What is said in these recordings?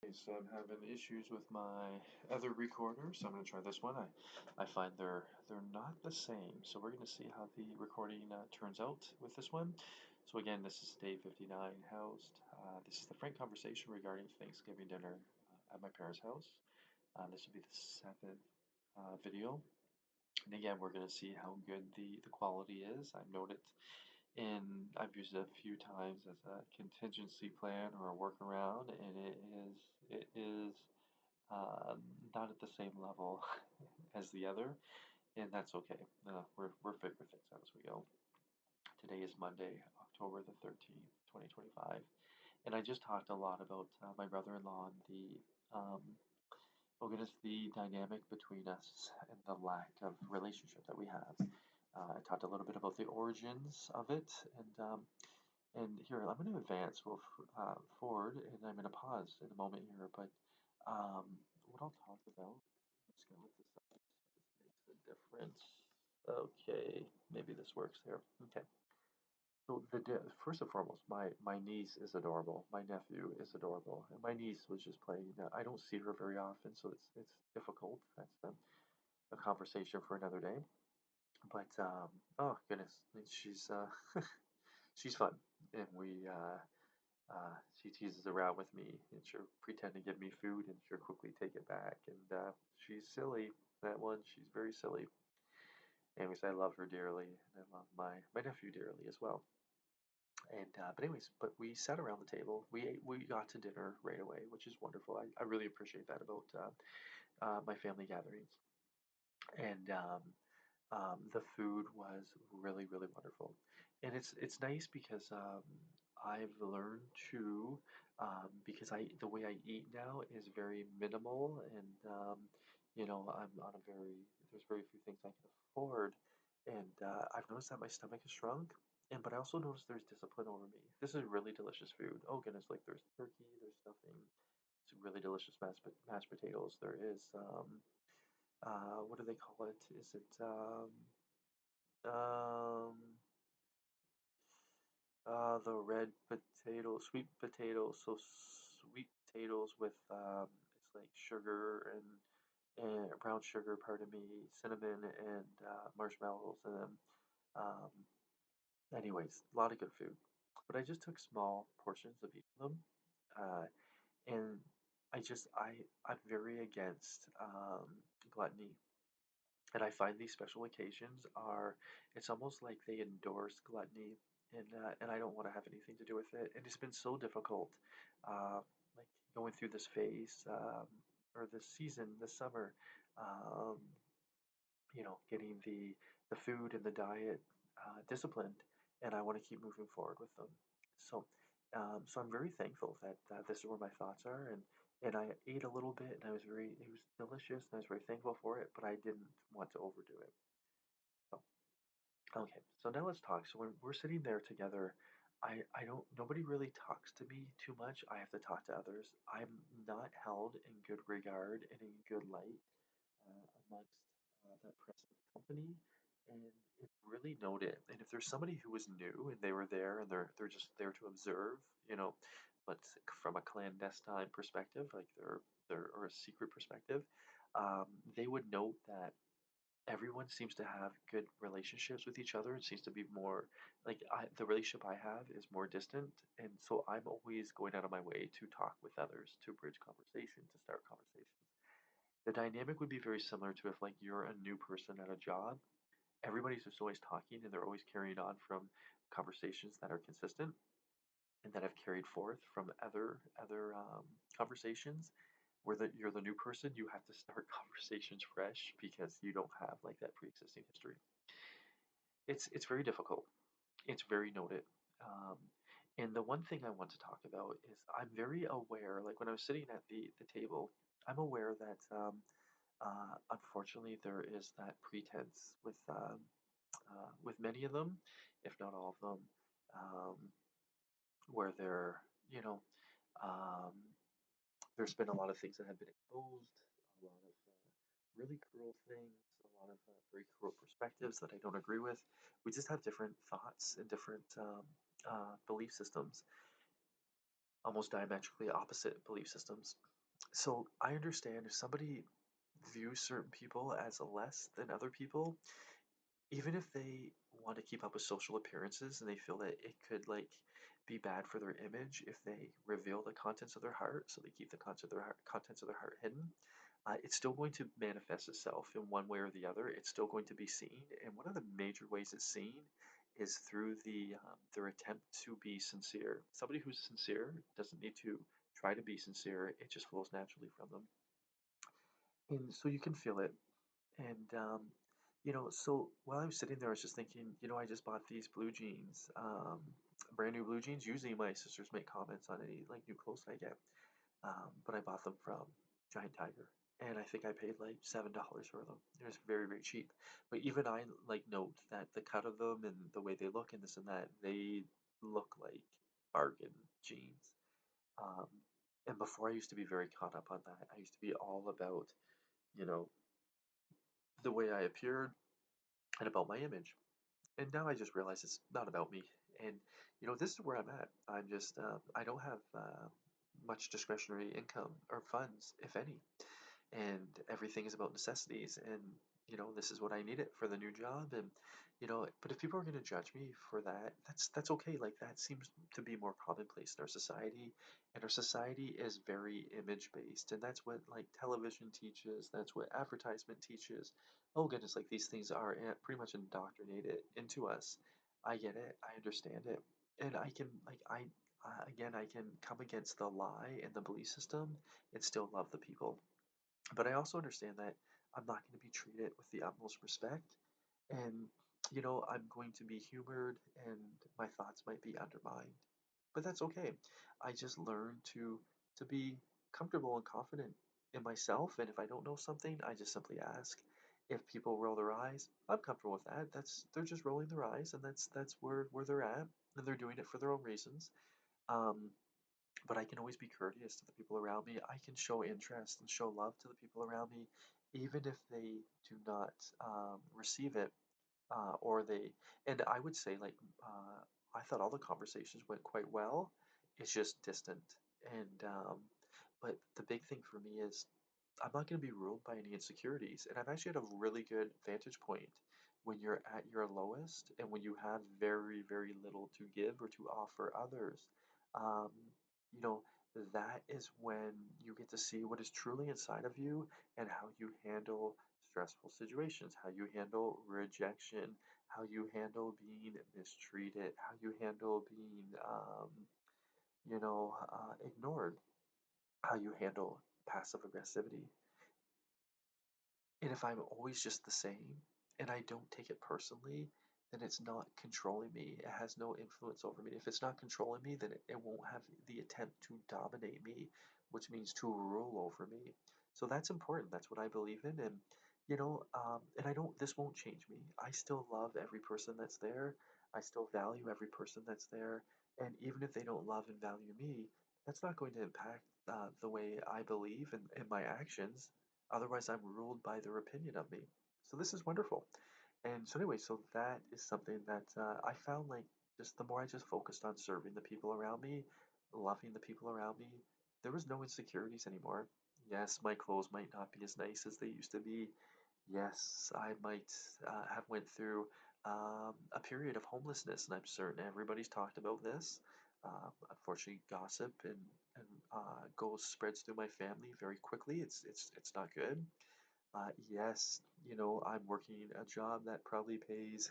Okay, so I'm having issues with my other recorder, so I'm going to try this one. I find they're not the same, so we're going to see how the recording turns out with this one. So again, this is day 59 housed. This is the frank conversation regarding Thanksgiving dinner at my parents' house. This will be the seventh video, and again, we're going to see how good the quality is. I've noted and I've used it a few times as a contingency plan or a workaround, and it is um, not at the same level as the other, and that's okay. We're figuring things out as we go. Today is Monday, October the 13th, 2025, and I just talked a lot about my brother-in-law and um, the dynamic between us and the lack of relationship that we have. I talked a little bit about the origins of it, and here, I'm going to advance forward, and I'm going to pause in a moment here. But what I'll talk about, I'm just going to look this up. This makes a difference. Okay, maybe this works here. Okay. So first and foremost, my niece is adorable. My nephew is adorable, and my niece was just playing. I don't see her very often, so it's difficult. That's a conversation for another day. But oh goodness, she's fun, and she teases around with me, and she'll pretend to give me food, and she'll quickly take it back. And she's silly. That one, she's very silly. Anyways, I love her dearly, and I love my nephew dearly as well. And but we sat around the table. We got to dinner right away, which is wonderful. I really appreciate that about my family gatherings. And the food was really wonderful, and it's nice because I've learned to because I the way I eat now is very minimal, and I'm on a very there's very few things I can afford, and I've noticed that my stomach has shrunk. And but I also noticed there's discipline over me. This is really delicious food. Oh goodness, like there's turkey, there's stuffing, it's really delicious mashed potatoes. There is what do they call it? Is it um, the red potato, sweet potatoes? So sweet potatoes with it's like sugar and brown sugar, pardon me, cinnamon and marshmallows and um, anyways, a lot of good food. But I just took small portions of each of them, uh, and I'm very against gluttony. And I find these special occasions are, it's almost like they endorse gluttony, and I don't want to have anything to do with it. And it's been so difficult, like going through this phase, or this season, this summer, um, getting the food and the diet disciplined, and I want to keep moving forward with them. So, so I'm very thankful that this is where my thoughts are, and I ate a little bit, and it was delicious, and I was very thankful for it, but I didn't want to overdo it. So, okay, so now let's talk. So when we're sitting there together, I don't, nobody really talks to me too much. I have to talk to others. I'm not held in good regard and in good light amongst that present company, and it's really noted. And if there's somebody who is new and they were there and they're just there to observe, but from a clandestine perspective, like they're or a secret perspective, they would note that everyone seems to have good relationships with each other and seems to be more the relationship I have is more distant, and so I'm always going out of my way to talk with others, to bridge conversation, to start conversations. The dynamic would be very similar to if like you're a new person at a job. Everybody's just always talking and they're always carrying on from conversations that are consistent and that have carried forth from other conversations. You're the new person, you have to start conversations fresh because you don't have like that pre-existing history. It's very difficult. It's very noted. Um, and the one thing I want to talk about is I'm very aware, like when I was sitting at the table, I'm aware that unfortunately, there is that pretense with many of them, if not all of them, um, where um, there's been a lot of things that have been exposed, a lot of really cruel things, a lot of very cruel perspectives that I don't agree with. We just have different thoughts and different belief systems, almost diametrically opposite belief systems. So I understand if somebody views certain people as less than other people, even if they want to keep up with social appearances and they feel that it could like be bad for their image if they reveal the contents of their heart, so they keep the contents of their heart hidden, it's still going to manifest itself in one way or the other. It's still going to be seen, and one of the major ways it's seen is through their attempt to be sincere. Somebody who's sincere doesn't need to try to be sincere; it just flows naturally from them, and so you can feel it. And so while I was sitting there, I was just thinking, I just bought these blue jeans, brand new blue jeans. Usually, my sisters make comments on any like new clothes I get, but I bought them from Giant Tiger, and I think I paid like $7 for them. It was very, very cheap. But even I like note that the cut of them and the way they look and this and that, they look like bargain jeans. Um, and before I used to be very caught up on that. I used to be all about, you know, the way I appeared and about my image. And now I just realize it's not about me. And this is where I'm at. I don't have much discretionary income or funds, if any, and everything is about necessities. And this is what I need it for the new job. And but if people are going to judge me for that, that's okay. Like that seems to be more commonplace in our society, and our society is very image based, and that's what like television teaches. That's what advertisement teaches. Oh goodness, like these things are pretty much indoctrinated into us. I get it. I understand it, and I can like I. Again, I can come against the lie and the belief system and still love the people, but I also understand that I'm not going to be treated with the utmost respect. And, I'm going to be humored and my thoughts might be undermined. But that's okay. I just learn to be comfortable and confident in myself. And if I don't know something, I just simply ask. If people roll their eyes, I'm comfortable with that. They're just rolling their eyes, and that's where they're at, and they're doing it for their own reasons. Um, but I can always be courteous to the people around me. I can show interest and show love to the people around me, even if they do not receive it, or they. And I would say, like, I thought all the conversations went quite well. It's just distant, and but the big thing for me is I'm not going to be ruled by any insecurities. And I've actually had a really good vantage point when you're at your lowest and when you have very, very little to give or to offer others. Um, you know, that is when you get to see what is truly inside of you and how you handle stressful situations, how you handle rejection, how you handle being mistreated, how you handle being, ignored, how you handle passive aggressivity. And if I'm always just the same and I don't take it personally, then it's not controlling me. It has no influence over me. If it's not controlling me, then it won't have the attempt to dominate me, which means to rule over me. So that's important. That's what I believe in. And, and this won't change me. I still love every person that's there. I still value every person that's there. And even if they don't love and value me, that's not going to impact the way I believe and my actions. Otherwise, I'm ruled by their opinion of me. So this is wonderful. And so anyway, so that is something that I found like just the more I just focused on serving the people around me, loving the people around me, there was no insecurities anymore. Yes, my clothes might not be as nice as they used to be. Yes, I might have went through a period of homelessness, and I'm certain everybody's talked about this. Unfortunately, gossip and goes spreads through my family very quickly. It's not good. Yes, I'm working a job that probably pays,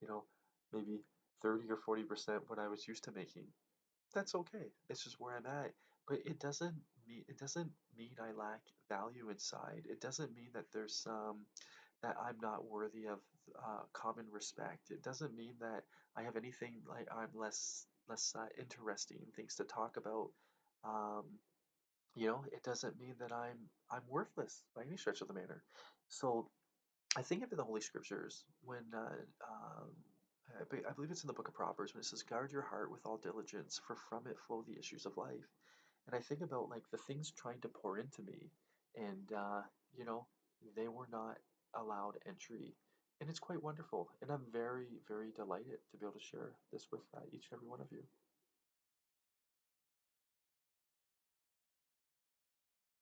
you know, maybe 30 or 40% what I was used to making. That's okay. It's just where I'm at. But it doesn't mean I lack value inside. It doesn't mean that there's that I'm not worthy of common respect. It doesn't mean that I have anything like I'm less interesting things to talk about. Um, it doesn't mean that I'm worthless by any stretch of the manner. So I think of the Holy Scriptures when I believe it's in the book of Proverbs when it says, "Guard your heart with all diligence, for from it flow the issues of life." And I think about like the things trying to pour into me, and you know, they were not allowed entry, and it's quite wonderful. And I'm very, very delighted to be able to share this with each and every one of you.